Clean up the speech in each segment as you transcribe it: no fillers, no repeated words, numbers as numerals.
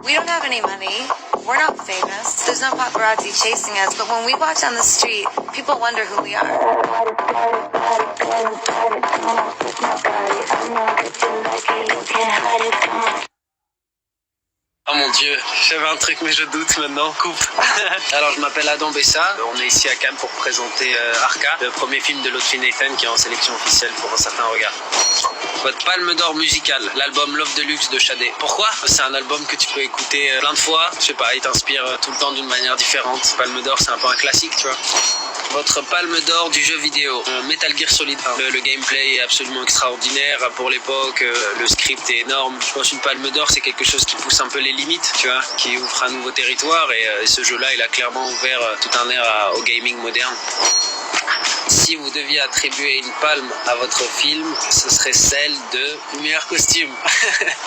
We don't have any money. We're not famous. There's no paparazzi chasing us, but when we walk down the street, people wonder who we are. Oh mon dieu, j'avais un truc mais je doute maintenant. Coupe. Alors je m'appelle Adam Bessa, on est ici à Cannes pour présenter Arca, le premier film de Lotfi Nathan qui est en sélection officielle pour un certain regard. Votre palme d'or musicale, l'album Love Deluxe de Shadé. Pourquoi? C'est un album que tu peux écouter plein de fois, je sais pas, il t'inspire tout le temps d'une manière différente. Palme d'or c'est un peu un classique, tu vois. Votre palme d'or du jeu vidéo, Metal Gear Solid 1. Le gameplay est absolument extraordinaire pour l'époque, le script est énorme. Je pense qu'une palme d'or c'est quelque chose qui pousse un peu les limites, tu vois, qui ouvre un nouveau territoire et ce jeu-là il a clairement ouvert tout un air au gaming moderne. Si vous deviez attribuer une palme à votre film, ce serait celle de meilleur costume.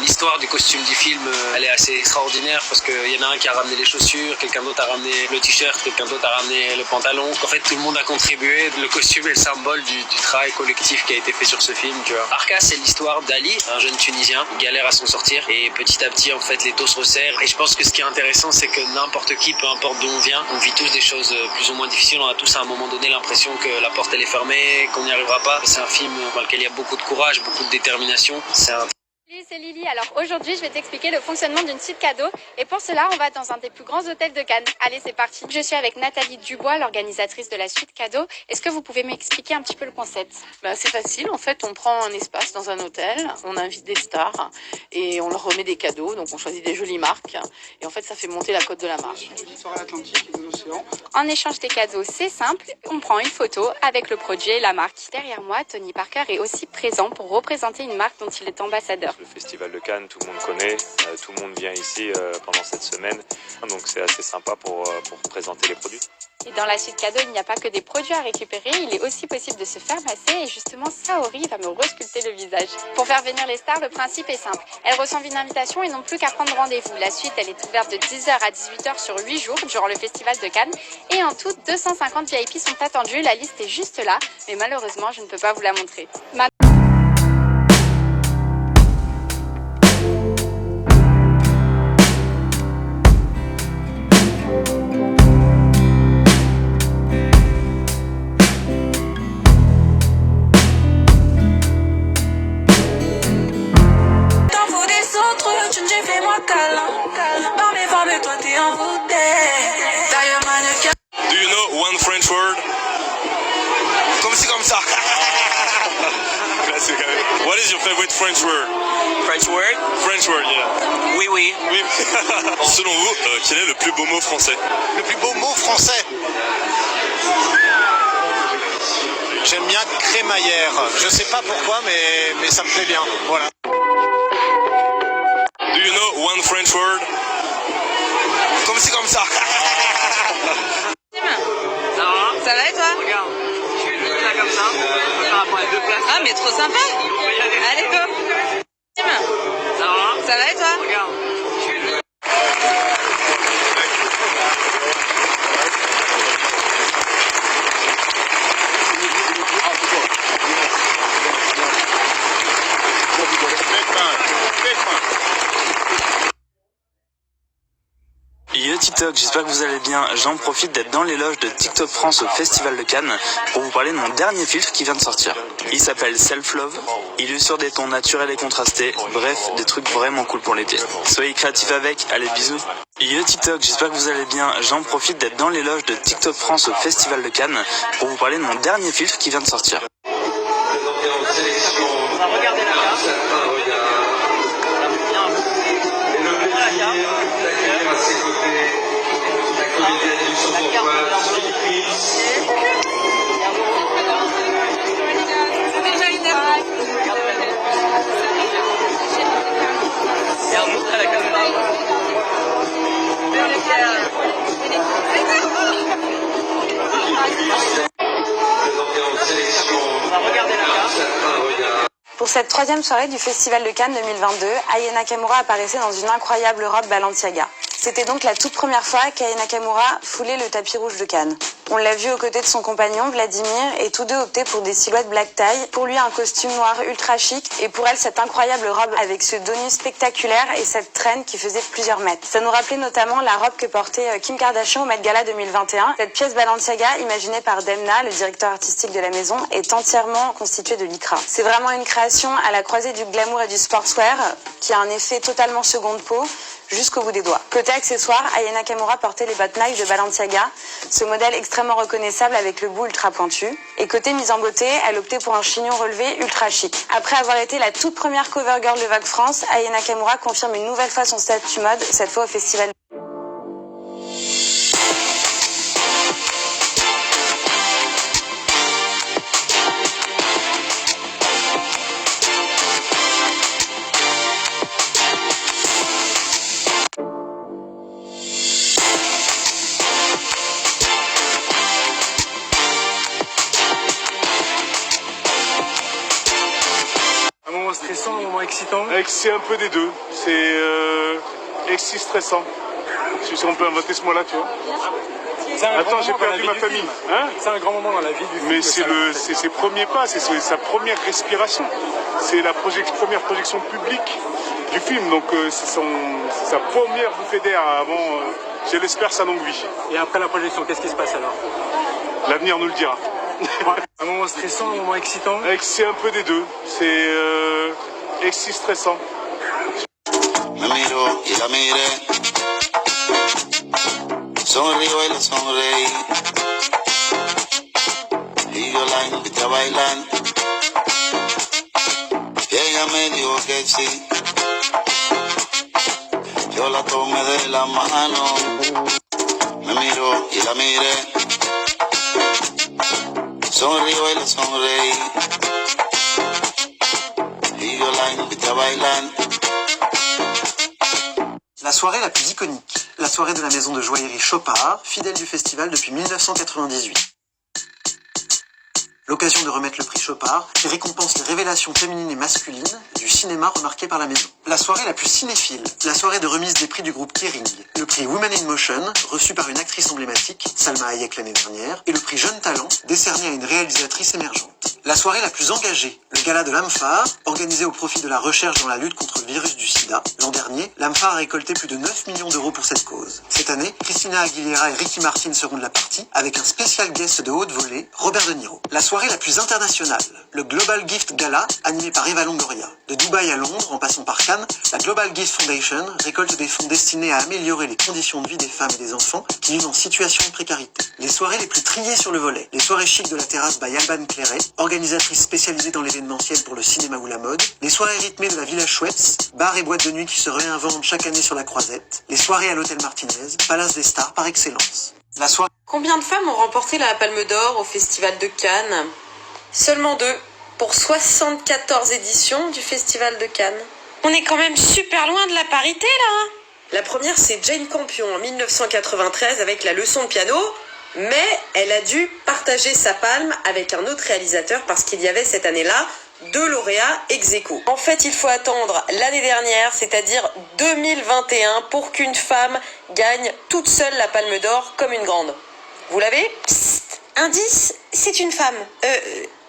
L'histoire du costume du film, elle est assez extraordinaire parce qu'il y en a un qui a ramené les chaussures, quelqu'un d'autre a ramené le t-shirt, quelqu'un d'autre a ramené le pantalon. En fait, tout le monde a contribué. Le costume est le symbole du travail collectif qui a été fait sur ce film, tu vois. Arca, c'est l'histoire d'Ali, un jeune Tunisien, qui galère à s'en sortir et petit à petit, en fait, les taux se resserrent. Et je pense que ce qui est intéressant, c'est que n'importe qui, peu importe d'où on vient, on vit tous des choses plus ou moins difficiles. On a tous à un moment donné l'impression que la porte elle est fermée, qu'on n'y arrivera pas. C'est un film dans lequel il y a beaucoup de courage, beaucoup de détermination. Salut, c'est Lily. Alors aujourd'hui, je vais t'expliquer le fonctionnement d'une suite cadeau. Et pour cela, on va dans un des plus grands hôtels de Cannes. Allez, c'est parti. Je suis avec Nathalie Dubois, l'organisatrice de la suite cadeau. Est-ce que vous pouvez m'expliquer un petit peu le concept? C'est facile. En fait, on prend un espace dans un hôtel, on invite des stars et on leur remet des cadeaux. Donc, on choisit des jolies marques. Et en fait, ça fait monter la cote de la marque. En échange des cadeaux, c'est simple. On prend une photo avec le produit et la marque. Derrière moi, Tony Parker est aussi présent pour représenter une marque dont il est ambassadeur. Le Festival de Cannes, tout le monde connaît, tout le monde vient ici pendant cette semaine, donc c'est assez sympa pour présenter les produits. Et dans la suite cadeau, il n'y a pas que des produits à récupérer, il est aussi possible de se faire masser et justement Saori va me resculpter le visage. Pour faire venir les stars, le principe est simple. Elles reçoivent une invitation et n'ont plus qu'à prendre rendez-vous. La suite, elle est ouverte de 10h à 18h sur 8 jours durant le Festival de Cannes. Et en tout, 250 VIP sont attendus. La liste est juste là, mais malheureusement, je ne peux pas vous la montrer. Do you know one French word? Comme si comme ça. What is your favorite French word? French word? French word, yeah. Oui, oui. Oui. Selon vous, quel est le plus beau mot français? Le plus beau mot français? J'aime bien crémaillère. Je sais pas pourquoi, mais ça me plaît bien. Voilà. Do you know one French word? Comme si comme ça. Ça va et toi? Regarde, je suis venu là comme ça, par rapport à 2 places. Ah, mais trop sympa! Allez, go! Ça va et toi? Regarde, je suis venu. Yo TikTok, j'espère que vous allez bien. J'en profite d'être dans les loges de TikTok France au Festival de Cannes pour vous parler de mon dernier filtre qui vient de sortir. Il s'appelle Self Love, il est sur des tons naturels et contrastés, bref, des trucs vraiment cool pour l'été. Soyez créatifs avec, allez bisous. Yo TikTok, j'espère que vous allez bien. J'en profite d'être dans les loges de TikTok France au Festival de Cannes pour vous parler de mon dernier filtre qui vient de sortir. On va regarder la carte. Pour cette 3e soirée du Festival de Cannes 2022, Aya Nakamura apparaissait dans une incroyable robe Balenciaga. C'était donc la toute première fois qu'Aya Nakamura foulait le tapis rouge de Cannes. On l'a vu aux côtés de son compagnon Vladimir et tous deux optaient pour des silhouettes black tie. Pour lui un costume noir ultra chic et pour elle cette incroyable robe avec ce dos nu spectaculaire et cette traîne qui faisait plusieurs mètres. Ça nous rappelait notamment la robe que portait Kim Kardashian au Met Gala 2021. Cette pièce Balenciaga imaginée par Demna, le directeur artistique de la maison, est entièrement constituée de lycra. C'est vraiment une création à la croisée du glamour et du sportswear qui a un effet totalement seconde peau jusqu'au bout des doigts. Côté accessoires, Aya Nakamura portait les bottes Nike de Balenciaga, ce modèle extrêmement reconnaissable avec le bout ultra pointu. Et côté mise en beauté, elle optait pour un chignon relevé ultra chic. Après avoir été la toute première cover girl de Vogue France, Aya Nakamura confirme une nouvelle fois son statut mode, cette fois au festival. Un moment stressant, un moment excitant? C'est un peu des deux. C'est stressant. Si on peut inventer ce mot-là, tu vois. Attends, j'ai perdu ma famille. Hein? C'est un grand moment dans la vie du film. Mais c'est ses premiers pas, c'est sa première respiration. C'est la première projection publique du film. Donc c'est sa première bouffée d'air avant, je l'espère, sa longue vie. Et après la projection, qu'est-ce qui se passe alors? L'avenir nous le dira. Un moment stressant, un moment excitant? C'est un peu des deux. C'est stressant. Me miro y la miré, sonrío y la sonreí, y yo la invité a bailar, y ella me dijo que sí, yo la tomé de la mano, me miro y la miré, sonrío y la sonreí, y yo la invité a bailar. La soirée la plus iconique, la soirée de la maison de joaillerie Chopard, fidèle du festival depuis 1998. L'occasion de remettre le prix Chopard, qui récompense les révélations féminines et masculines du cinéma remarqué par la maison. La soirée la plus cinéphile, la soirée de remise des prix du groupe Kering, le prix Women in Motion, reçu par une actrice emblématique, Salma Hayek l'année dernière, et le prix Jeune Talent, décerné à une réalisatrice émergente. La soirée la plus engagée, le gala de l'AMFAR, organisé au profit de la recherche dans la lutte contre le virus du sida. L'an dernier, l'AMFAR a récolté plus de 9 millions d'euros pour cette cause. Cette année, Christina Aguilera et Ricky Martin seront de la partie, avec un spécial guest de haute volée, Robert De Niro. La soirée la plus internationale, le Global Gift Gala, animé par Eva Longoria. De Dubaï à Londres, en passant par Cannes, la Global Gift Foundation récolte des fonds destinés à améliorer les conditions de vie des femmes et des enfants qui vivent en situation de précarité. Les soirées les plus triées sur le volet, les soirées chic de la terrasse by Alban Clairet, organisatrice spécialisée dans l'événementiel pour le cinéma ou la mode, les soirées rythmées de la Villa Schweppes, bars et boîtes de nuit qui se réinventent chaque année sur la Croisette, les soirées à l'hôtel Martinez, Palace des Stars par excellence. La soirée... Combien de femmes ont remporté la Palme d'Or au Festival de Cannes? Seulement 2, pour 74 éditions du Festival de Cannes. On est quand même super loin de la parité là. La première c'est Jane Campion en 1993 avec La leçon de piano, mais elle a dû partager sa palme avec un autre réalisateur parce qu'il y avait cette année-là 2 lauréats ex aequo. En fait, il faut attendre l'année dernière, c'est-à-dire 2021, pour qu'une femme gagne toute seule la Palme d'Or comme une grande. Vous l'avez? Psst, indice, c'est une femme.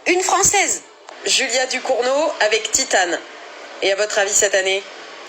Une Française. Julia Ducournau avec Titane. Et à votre avis cette année,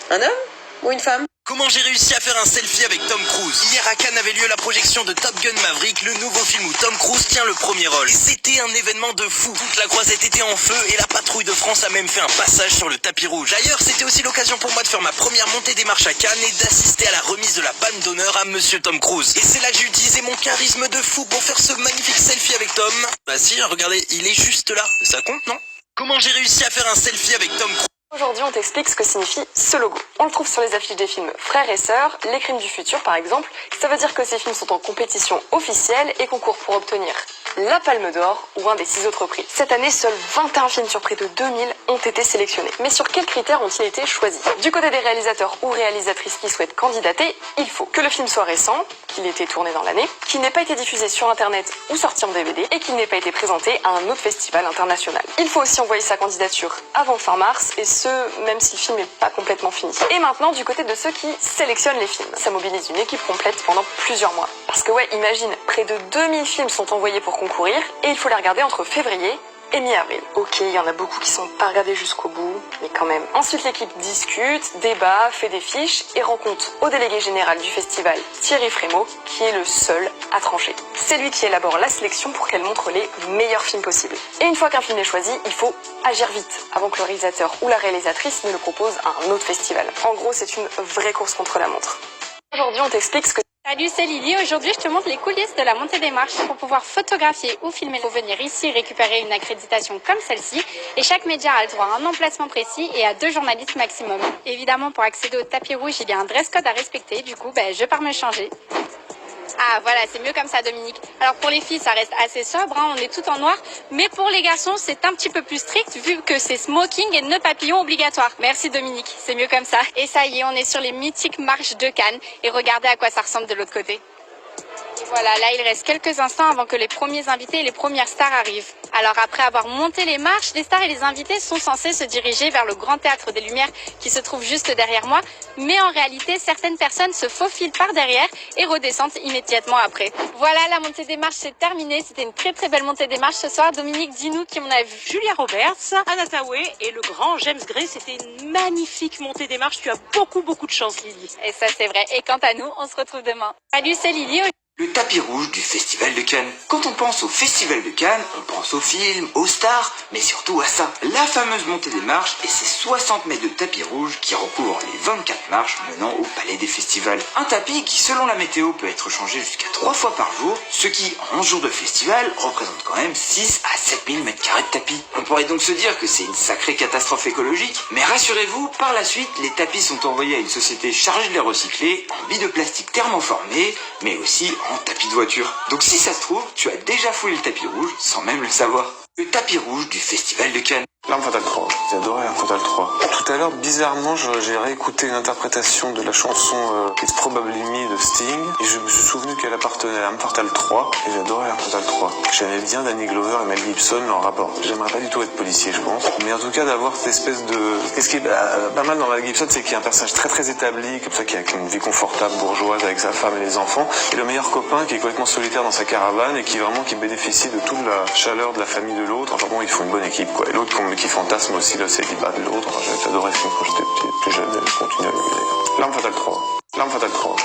un homme ou une femme? Comment j'ai réussi à faire un selfie avec Tom Cruise? Hier à Cannes avait lieu la projection de Top Gun Maverick, le nouveau film où Tom Cruise tient le premier rôle. Et c'était un événement de fou. Toute la Croisette était en feu et la patrouille de France a même fait un passage sur le tapis rouge. D'ailleurs, c'était aussi l'occasion pour moi de faire ma première montée des marches à Cannes et d'assister à la remise de la Palme d'honneur à Monsieur Tom Cruise. Et c'est là que j'ai utilisé mon charisme de fou pour faire ce magnifique selfie avec Tom. Bah si, regardez, il est juste là. Ça compte, non? Comment j'ai réussi à faire un selfie avec Tom Cruise? Aujourd'hui, on t'explique ce que signifie ce logo. On le trouve sur les affiches des films Frères et Sœurs, Les Crimes du Futur par exemple. Ça veut dire que ces films sont en compétition officielle et concourent pour obtenir la Palme d'Or ou un des 6 autres prix. Cette année, seuls 21 films sur près de 2000 ont été sélectionnés. Mais sur quels critères ont-ils été choisis? Du côté des réalisateurs ou réalisatrices qui souhaitent candidater, il faut que le film soit récent, qu'il ait été tourné dans l'année, qu'il n'ait pas été diffusé sur internet ou sorti en DVD et qu'il n'ait pas été présenté à un autre festival international. Il faut aussi envoyer sa candidature avant fin mars et ce, même si le film n'est pas complètement fini. Et maintenant, du côté de ceux qui sélectionnent les films. Ça mobilise une équipe complète pendant plusieurs mois. Parce que ouais, imagine, près de 2000 films sont envoyés pour concourir et il faut les regarder entre février et mi-avril. Ok, il y en a beaucoup qui sont pas regardés jusqu'au bout, mais quand même. Ensuite, l'équipe discute, débat, fait des fiches et rend compte au délégué général du festival, Thierry Frémaux, qui est le seul à trancher. C'est lui qui élabore la sélection pour qu'elle montre les meilleurs films possibles. Et une fois qu'un film est choisi, il faut agir vite, avant que le réalisateur ou la réalisatrice ne le propose à un autre festival. En gros, c'est une vraie course contre la montre. Aujourd'hui, on t'explique ce que... Salut, c'est Lily. Aujourd'hui, je te montre les coulisses de la montée des marches. Pour pouvoir photographier ou filmer, il faut venir ici récupérer une accréditation comme celle-ci. Et chaque média a le droit à un emplacement précis et à 2 journalistes maximum. Évidemment, pour accéder au tapis rouge, il y a un dress code à respecter. Du coup, je pars me changer. Ah voilà, c'est mieux comme ça, Dominique. Alors pour les filles, ça reste assez sobre, hein, on est tout en noir. Mais pour les garçons, c'est un petit peu plus strict vu que c'est smoking et nœud papillon obligatoire. Merci Dominique, c'est mieux comme ça. Et ça y est, on est sur les mythiques marches de Cannes. Et regardez à quoi ça ressemble de l'autre côté. Et voilà, là il reste quelques instants avant que les premiers invités et les premières stars arrivent. Alors après avoir monté les marches, les stars et les invités sont censés se diriger vers le grand théâtre des Lumières qui se trouve juste derrière moi. Mais en réalité, certaines personnes se faufilent par derrière et redescendent immédiatement après. Voilà, la montée des marches c'est terminé. C'était une très belle montée des marches ce soir. Dominique, dis-nous qui on a vu. Julia Roberts, Anna Thaoué et le grand James Gray. C'était une magnifique montée des marches. Tu as beaucoup de chance, Lily. Et ça c'est vrai. Et quant à nous, on se retrouve demain. Salut, c'est Lily. Le tapis rouge du Festival de Cannes. Quand on pense au Festival de Cannes, on pense aux films, aux stars, mais surtout à ça. La fameuse montée des marches et ses 60 mètres de tapis rouge qui recouvrent les 24 marches menant au palais des festivals. Un tapis qui, selon la météo, peut être changé jusqu'à 3 fois par jour, ce qui, en 11 jours de festival, représente quand même 6 à 7000 mètres carrés de tapis. On pourrait donc se dire que c'est une sacrée catastrophe écologique, mais rassurez-vous, par la suite, les tapis sont envoyés à une société chargée de les recycler en billes de plastique thermoformées, mais aussi en tapis de voiture. Donc si ça se trouve, tu as déjà foulé le tapis rouge sans même le savoir. Le tapis rouge du Festival de Cannes. L'Arme Fatale 3, j'ai adoré L'Arme Fatale 3. Tout à l'heure, bizarrement, j'ai réécouté une interprétation de la chanson It's Probably Me de Sting, et je me suis souvenu qu'elle appartenait à L'Arme Fatale 3, et j'ai adoré L'Arme Fatale 3. J'aimais bien Danny Glover et Mel Gibson, leur rapport. J'aimerais pas du tout être policier, je pense, mais en tout cas d'avoir cette espèce de... Et ce qui est pas mal dans Mel Gibson, c'est qu'il y a un personnage très établi, comme ça, qui a une vie confortable, bourgeoise, avec sa femme et les enfants, et le meilleur copain qui est complètement solitaire dans sa caravane, et qui bénéficie de toute la chaleur de la famille de l'autre. Enfin bon, ils font une bonne équipe, quoi. Et l'autre qui fantasme aussi le célibat de l'autre. Enfin, j'ai adoré ce film quand j'étais plus jeune, et je continue à l'aimer. L'Arme Fatale 3. L'Arme Fatale 3.